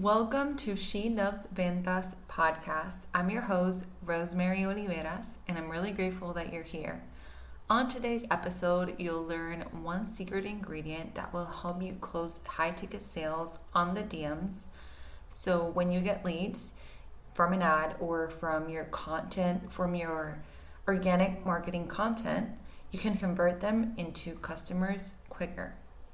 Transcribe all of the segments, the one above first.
Welcome to She Loves Ventas podcast. I'm your host, Rosemary Oliveras, and I'm really grateful that you're here. On today's episode, you'll learn one secret ingredient that will help you close high-ticket sales on the DMs. So when you get leads from an ad or from your content, from your organic marketing content, you can convert them into customers quicker.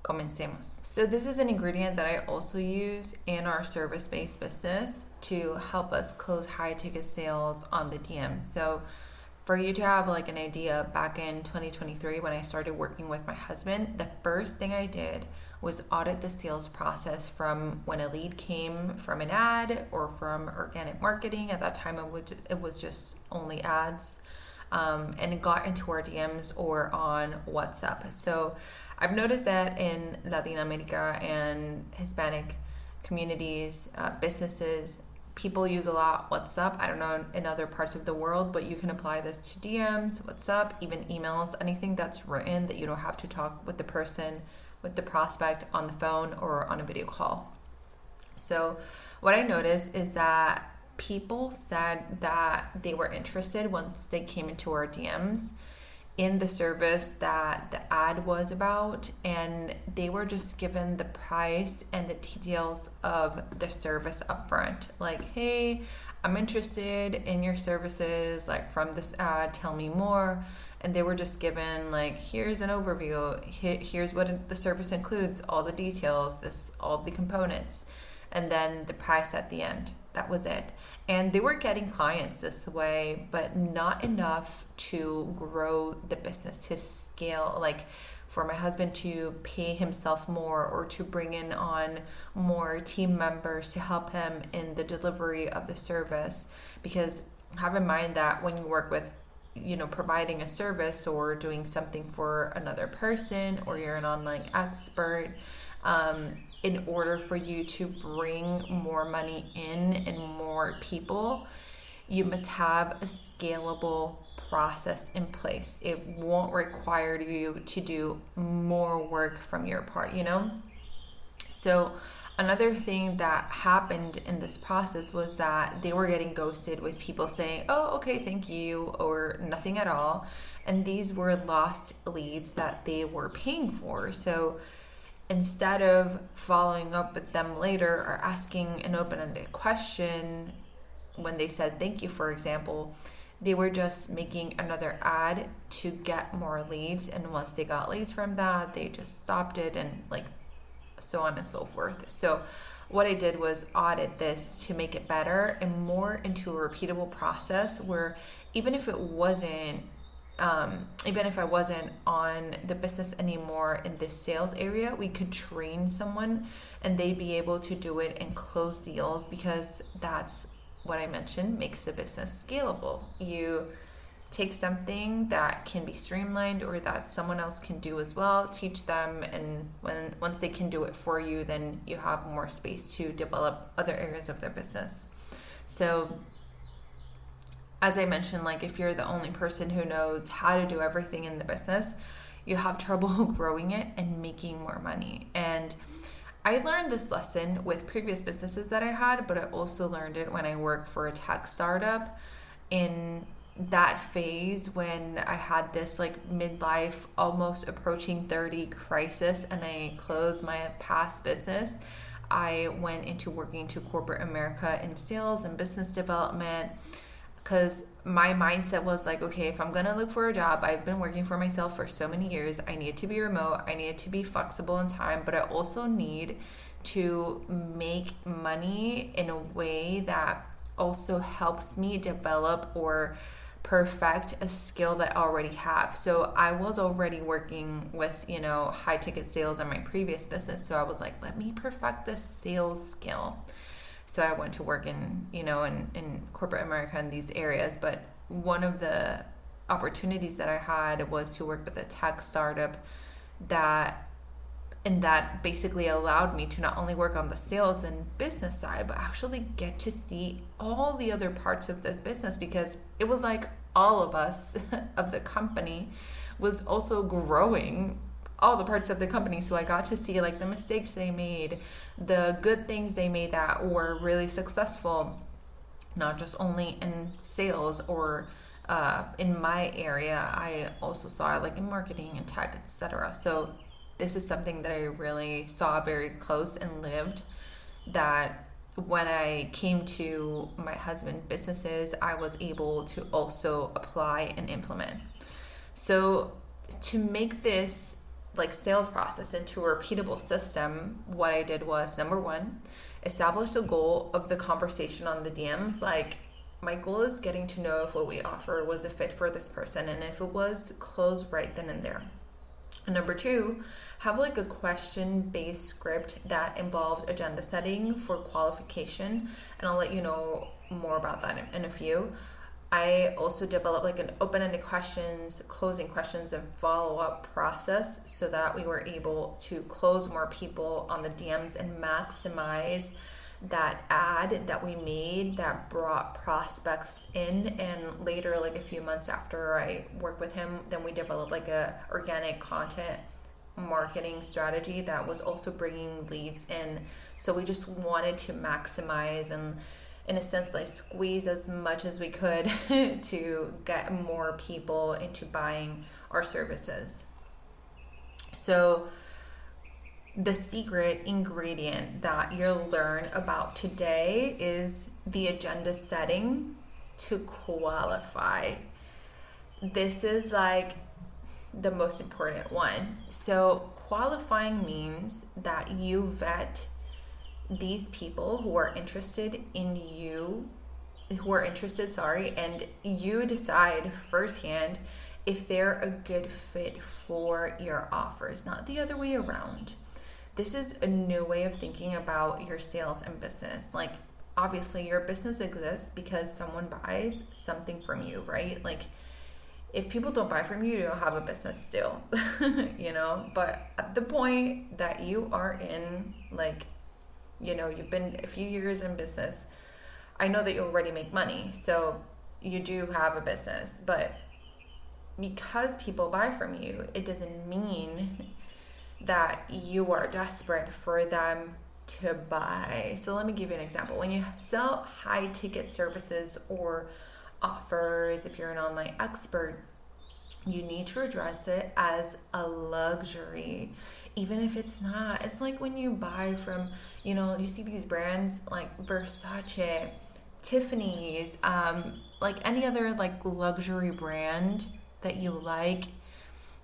Comencemos. So this is an ingredient that I also use in our service-based business to help us close high-ticket sales on the DMs. So for you to have like an idea, back in 2023 when I started working with my husband, the first thing I did was audit the sales process from when a lead came from an ad or from organic marketing. At that time, it was just only ads. And it got into our DMs or on WhatsApp. So I've noticed that in Latin America and Hispanic communities, businesses, people use a lot WhatsApp. I don't know in other parts of the world, but you can apply this to DMs, WhatsApp, even emails, anything that's written that you don't have to talk with the person, with the prospect on the phone or on a video call. So what I noticed is that people said that they were interested once they came into our DMs in the service that the ad was about, and they were just given the price and the details of the service up front. Like, hey, I'm interested in your services, like from this ad, tell me more. And they were just given like, here's an overview, here's what the service includes, all the details, all the components, and then the price at the end. That was it. And they were getting clients this way, but not enough to grow the business, to scale, like for my husband to pay himself more or to bring in on more team members to help him in the delivery of the service. Because have in mind that when you work with, providing a service or doing something for another person, or you're an online expert, in order for you to bring more money in and more people, you must have a scalable process in place. It won't require you to do more work from your part, So another thing that happened in this process was that they were getting ghosted with people saying, oh, okay, thank you, or nothing at all. And these were lost leads that they were paying for. So instead of following up with them later or asking an open-ended question when they said thank you, for example, they were just making another ad to get more leads. And once they got leads from that, they just stopped it, and like so on and so forth. So what I did was audit this to make it better and more into a repeatable process where even if I wasn't on the business anymore in this sales area, we could train someone and they'd be able to do it and close deals, because that's what I mentioned makes the business scalable. You take something that can be streamlined or that someone else can do as well, teach them, and once they can do it for you, then you have more space to develop other areas of their business. So as I mentioned, like if you're the only person who knows how to do everything in the business, you have trouble growing it and making more money. And I learned this lesson with previous businesses that I had, but I also learned it when I worked for a tech startup in that phase when I had this like midlife, almost approaching 30 crisis, and I closed my past business. I went into working to corporate America in sales and business development, because my mindset was like, okay, if I'm going to look for a job, I've been working for myself for so many years. I need to be remote. I need to be flexible in time, but I also need to make money in a way that also helps me develop or perfect a skill that I already have. So I was already working with, high ticket sales in my previous business. So I was like, let me perfect this sales skill. So I went to work in corporate America in these areas. But one of the opportunities that I had was to work with a tech startup that basically allowed me to not only work on the sales and business side, but actually get to see all the other parts of the business, because it was like all of us of the company was also growing all the parts of the company. So I got to see like the mistakes they made, the good things they made that were really successful, not just only in sales or in my area. I also saw it like in marketing and tech, etc. So this is something that I really saw very close and lived, that when I came to my husband's businesses, I was able to also apply and implement. So to make this like sales process into a repeatable system, what I did was, number one, establish the goal of the conversation on the DMs. Like, my goal is getting to know if what we offer was a fit for this person, and if it was, close right then and there. And number two, have like a question-based script that involved agenda setting for qualification, and I'll let you know more about that in a few. I also developed like an open-ended questions, closing questions, and follow-up process so that we were able to close more people on the DMs and maximize that ad that we made that brought prospects in. And later, like a few months after I worked with him, then we developed like a organic content marketing strategy that was also bringing leads in. So we just wanted to maximize and, in a sense, like squeeze as much as we could to get more people into buying our services. So the secret ingredient that you'll learn about today is the agenda setting to qualify. This is like the most important one. So qualifying means that you vet these people who are interested in you, and you decide firsthand if they're a good fit for your offers, not the other way around. This is a new way of thinking about your sales and business. Like, obviously your business exists because someone buys something from you, right? Like, if people don't buy from you, you don't have a business still, but at the point that you are in, like, you've been a few years in business, I know that you already make money, so you do have a business. But because people buy from you, it doesn't mean that you are desperate for them to buy. So let me give you an example. When you sell high ticket services or offers, if you're an online expert, you need to address it as a luxury, even if it's not. It's like when you buy from, you see these brands like Versace, Tiffany's, like any other like luxury brand that you like,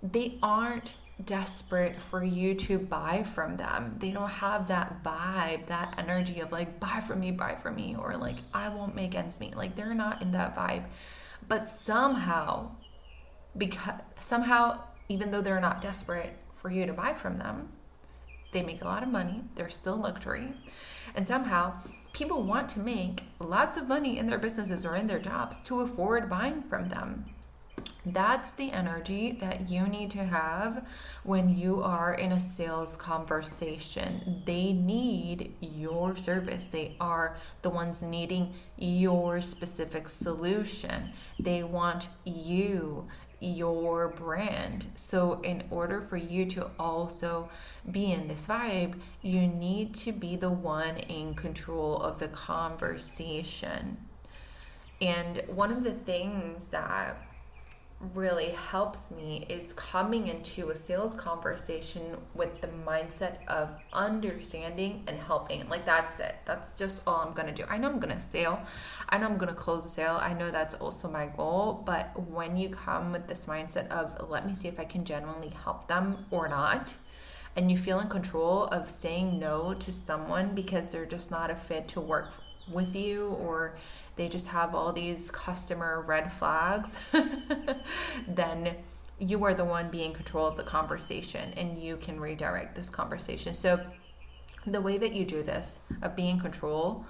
they aren't desperate for you to buy from them. They don't have that vibe, that energy of like, buy from me, or like, I won't make ends meet. Like, they're not in that vibe. But somehow, even though they're not desperate for you to buy from them, they make a lot of money. They're still luxury. And somehow people want to make lots of money in their businesses or in their jobs to afford buying from them. That's the energy that you need to have when you are in a sales conversation. They need your service. They are the ones needing your specific solution. They want you, your brand. So in order for you to also be in this vibe, you need to be the one in control of the conversation. And one of the things that really helps me is coming into a sales conversation with the mindset of understanding and helping. Like, that's it. That's just all I'm going to do. I know I'm going to sell. I know I'm going to close the sale. I know that's also my goal. But when you come with this mindset of, let me see if I can genuinely help them or not, and you feel in control of saying no to someone because they're just not a fit to work with you, or they just have all these customer red flags, then you are the one being in control of the conversation, and you can redirect this conversation. So the way that you do this, of being in control,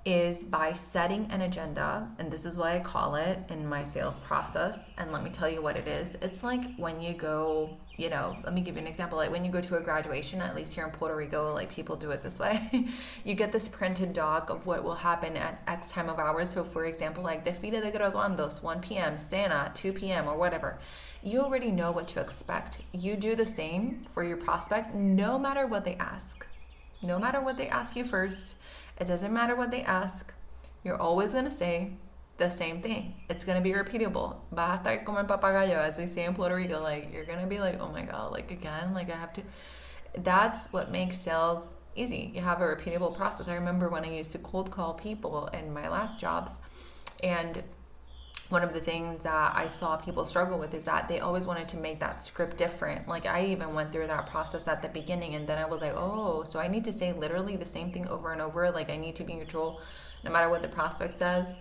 is by setting an agenda, and this is what I call it in my sales process. And let me tell you what it is. It's like when you go, let me give you an example. Like when you go to a graduation, at least here in Puerto Rico, like people do it this way. You get this printed doc of what will happen at X time of hours. So for example, like desfile de graduandos, 1 p.m., cena, 2 p.m., or whatever. You already know what to expect. You do the same for your prospect, no matter what they ask. No matter what they ask you first. It doesn't matter what they ask. You're always going to say the same thing. It's going to be repeatable. Vas a estar como el papagayo, as we say in Puerto Rico. Like, you're going to be like, oh my God, like again, like I have to. That's what makes sales easy. You have a repeatable process. I remember when I used to cold call people in my last jobs, and one of the things that I saw people struggle with is that they always wanted to make that script different. Like I even went through that process at the beginning, and then I was like, oh, so I need to say literally the same thing over and over. Like I need to be in control no matter what the prospect says,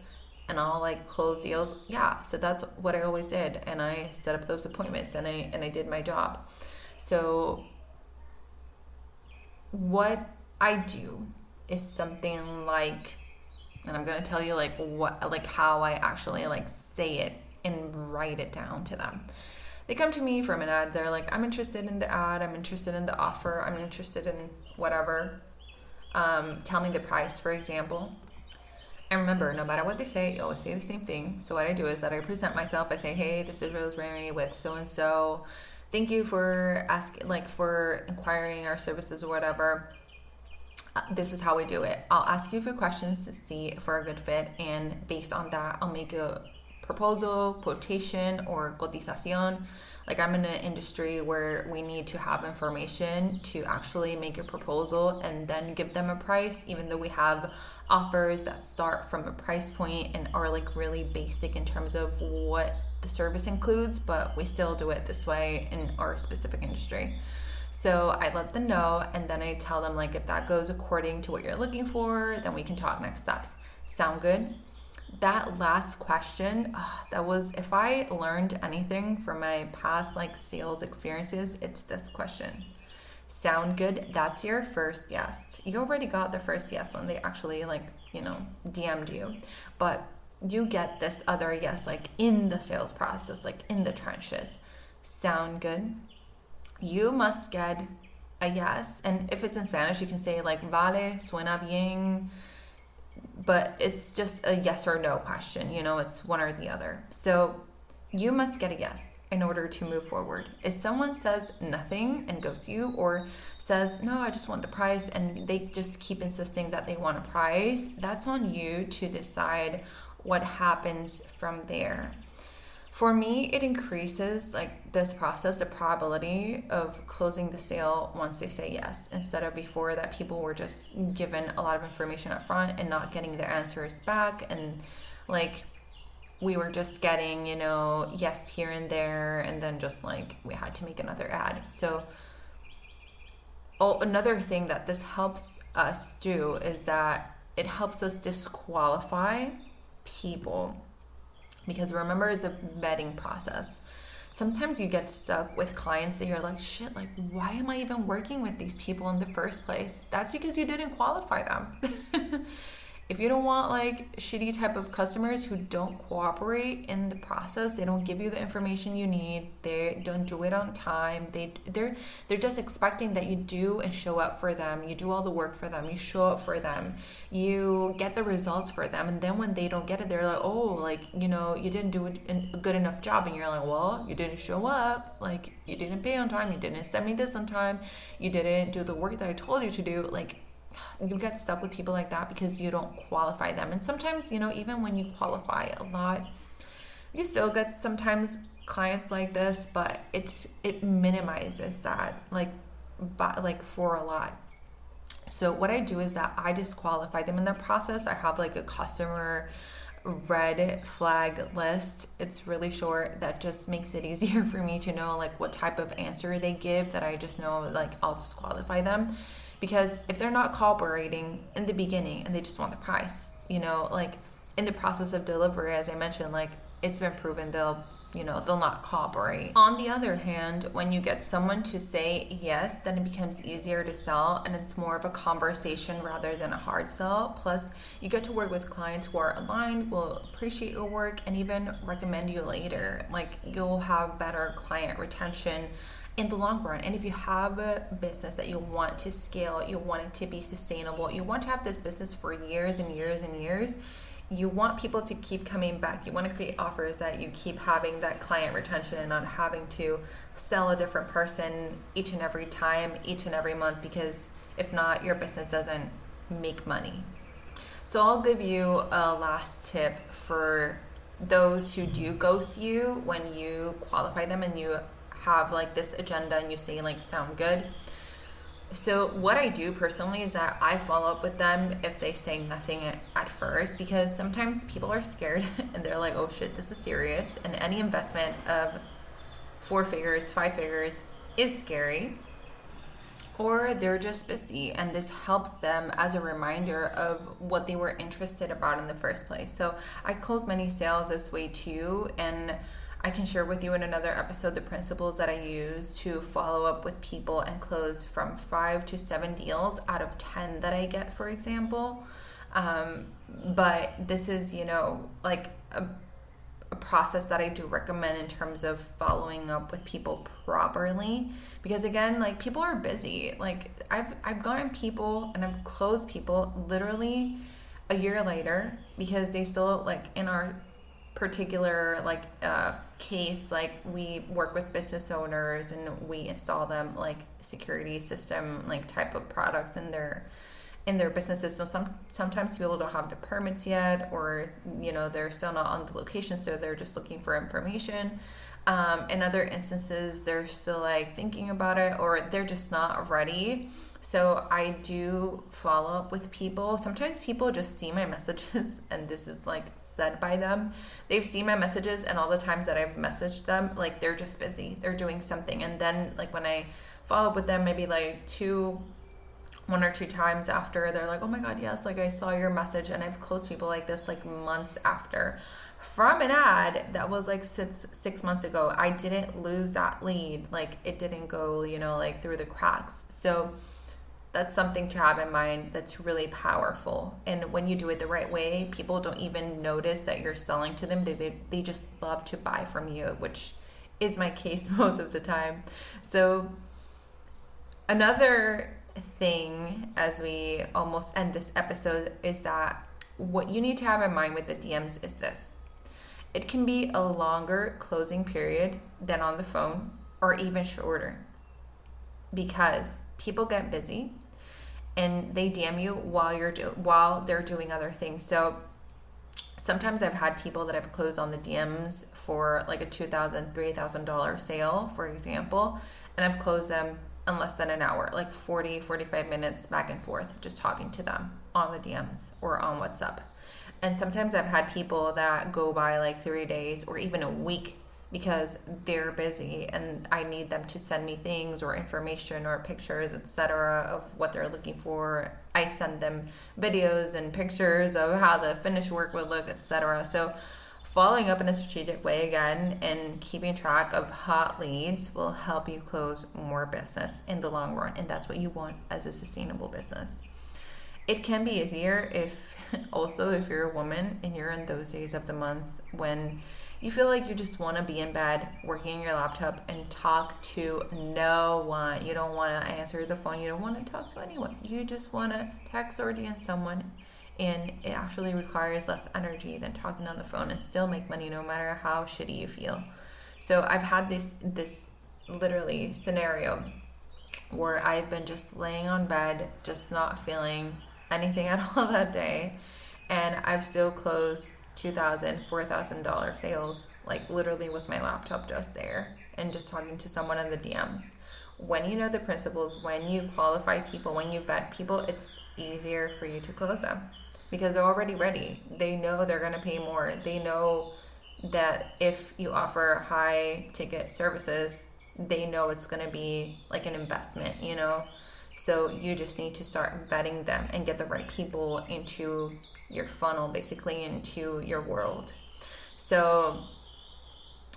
and I'll like close deals. Yeah, so that's what I always did, and I set up those appointments, and I did my job. So what I do is something like, and I'm going to tell you like what, like how I actually like say it and write it down to them. They come to me from an ad. They're like, I'm interested in the ad. I'm interested in the offer. I'm interested in whatever. Tell me the price, for example. And remember, no matter what they say, you always say the same thing. So what I do is that I present myself. I say, hey, this is Rosemary with so-and-so. Thank you for asking, like for inquiring our services or whatever. This is how we do it. I'll ask you a few questions to see if we're a good fit, and based on that, I'll make a proposal, quotation, or cotización. Like I'm in an industry where we need to have information to actually make a proposal and then give them a price, even though we have offers that start from a price point and are like really basic in terms of what the service includes, but we still do it this way in our specific industry. So I let them know, and then I tell them like if that goes according to what you're looking for, then we can talk next steps. Sound good? That last question, that was, if I learned anything from my past like sales experiences, it's this question. Sound good? That's your first yes. You already got the first yes when they actually like, DM'd you. But you get this other yes like in the sales process, like in the trenches. Sound good? You must get a yes. And if it's in Spanish, you can say like, vale, suena bien. But it's just a yes or no question. It's one or the other. So you must get a yes in order to move forward. If someone says nothing and ghosts you, or says, no, I just want the price, and they just keep insisting that they want a price, that's on you to decide what happens from there. For me, it increases like this process, the probability of closing the sale once they say yes, instead of before that people were just given a lot of information up front and not getting their answers back. And like we were just getting, yes here and there, and then just like we had to make another ad. So another thing that this helps us do is that it helps us disqualify people. Because remember, it's a vetting process. Sometimes you get stuck with clients that you're like, shit, like, why am I even working with these people in the first place? That's because you didn't qualify them. If you don't want like shitty type of customers who don't cooperate in the process, they don't give you the information you need, they don't do it on time, they're just expecting that you do and show up for them, you do all the work for them, you show up for them, you get the results for them, and then when they don't get it, they're like, oh, like, you didn't do a good enough job, and you're like, well, you didn't show up, like, you didn't pay on time, you didn't send me this on time, you didn't do the work that I told you to do. Like, you get stuck with people like that because you don't qualify them. And sometimes, even when you qualify a lot, you still get sometimes clients like this, but it minimizes that for a lot. So what I do is that I disqualify them in that process. I have like a customer red flag list. It's really short. That just makes it easier for me to know like what type of answer they give, that I just know like I'll disqualify them. Because if they're not cooperating in the beginning and they just want the price, like in the process of delivery, as I mentioned, like it's been proven they'll they'll not cooperate. On the other hand, when you get someone to say yes, then it becomes easier to sell, and it's more of a conversation rather than a hard sell. Plus, you get to work with clients who are aligned, will appreciate your work, and even recommend you later. Like, you'll have better client retention in the long run. And if you have a business that you want to scale, you want it to be sustainable, you want to have this business for years and years and years, you want people to keep coming back. You want to create offers that you keep having that client retention and not having to sell a different person each and every time, each and every month, because if not, your business doesn't make money. So I'll give you a last tip for those who do ghost you when you qualify them and you have like this agenda and you say like sound good. So what I do personally is that I follow up with them if they say nothing at first, because sometimes people are scared and they're like, oh shit, this is serious. And any investment of 4 figures, 5 figures is scary. Or they're just busy, and this helps them as a reminder of what they were interested about in the first place. So I close many sales this way too, and I can share with you in another episode the principles that I use to follow up with people and close from 5 to 7 deals out of 10 that I get, for example. But this is, like a process that I do recommend in terms of following up with people properly, because again, like, people are busy. Like, I've gotten people and I've closed people literally a year later because they still, like, in our particular case, like, we work with business owners and we install them like security system like type of products in their businesses. So sometimes people don't have the permits yet, or they're still not on the location, so they're just looking for information. In other instances, they're still like thinking about it, or they're just not ready. So I do follow up with people. Sometimes people just see my messages, and this is like said by them. They've seen my messages, and all the times that I've messaged them, like, they're just busy. They're doing something. And then, like, when I follow up with them, maybe like 1 or 2 times after, they're like, oh my God, yes, like, I saw your message. And I've closed people like this like months after from an ad that was like 6 months ago. I didn't lose that lead. Like, it didn't go, like, through the cracks. So that's something to have in mind that's really powerful. And when you do it the right way, people don't even notice that you're selling to them. They just love to buy from you, which is my case most of the time. So another thing, as we almost end this episode, is that what you need to have in mind with the DMs is this. It can be a longer closing period than on the phone, or even shorter, because people get busy and they DM you while they're doing other things. So sometimes I've had people that I've closed on the DMs for like a $2,000, $3,000 sale, for example, and I've closed them in less than an hour, like 40, 45 minutes back and forth, just talking to them on the DMs or on WhatsApp. And sometimes I've had people that go by like 3 days or even a week because they're busy and I need them to send me things or information or pictures, etc., of what they're looking for. I send them videos and pictures of how the finished work would look, etc. So following up in a strategic way again and keeping track of hot leads will help you close more business in the long run, and that's what you want as a sustainable business. It can be easier if you're a woman and you're in those days of the month when you feel like you just want to be in bed working on your laptop and talk to no one. You don't want to answer the phone. You don't want to talk to anyone. You just want to text or DM someone, and it actually requires less energy than talking on the phone and still make money no matter how shitty you feel. So I've had this literally scenario where I've been just laying on bed, just not feeling anything at all that day, and I've still closed $2,000, $4,000 sales, like literally with my laptop just there and just talking to someone in the DMs. When you know the principles, when you qualify people, when you vet people, it's easier for you to close them because they're already ready. They know they're going to pay more. They know that if you offer high ticket services, they know it's going to be like an investment, So you just need to start vetting them and get the right people into your funnel, basically into your world. So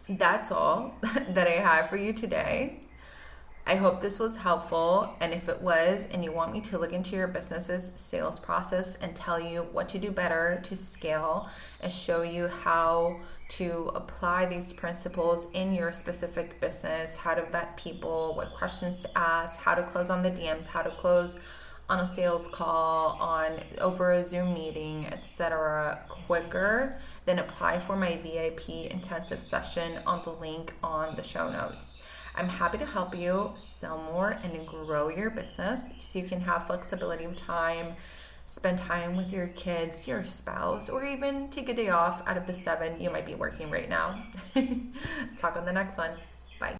that's all that I have for you today. I hope this was helpful, and if it was, and you want me to look into your business's sales process and tell you what to do better to scale and show you how to apply these principles in your specific business, how to vet people, what questions to ask, how to close on the DMs, how to close on a sales call, on over a Zoom meeting, etc., quicker, then apply for my VIP intensive session on the link on the show notes. I'm happy to help you sell more and grow your business so you can have flexibility of time, spend time with your kids, your spouse, or even take a day off out of the 7 you might be working right now. Talk on the next one.